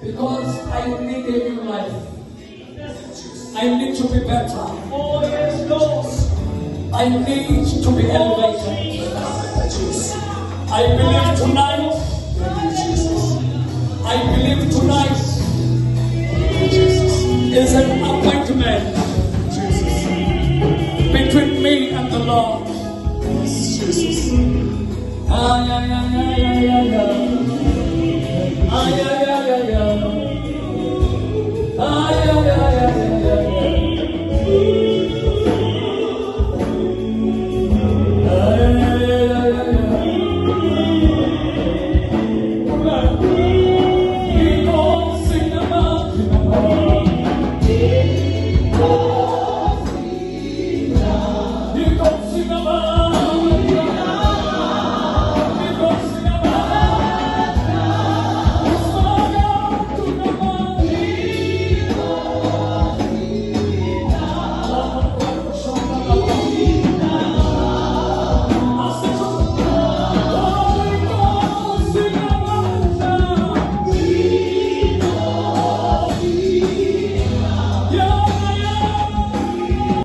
Because I need a new life. I need to be better. Oh yes, Lord. I need to be elevated. I believe tonight. I believe tonight is an appointment between me and the Lord. Ah, yeah, yeah, yeah, yeah, yeah, yeah. Ah, yeah, yeah, yeah, yeah. Ah, yeah, yeah, yeah.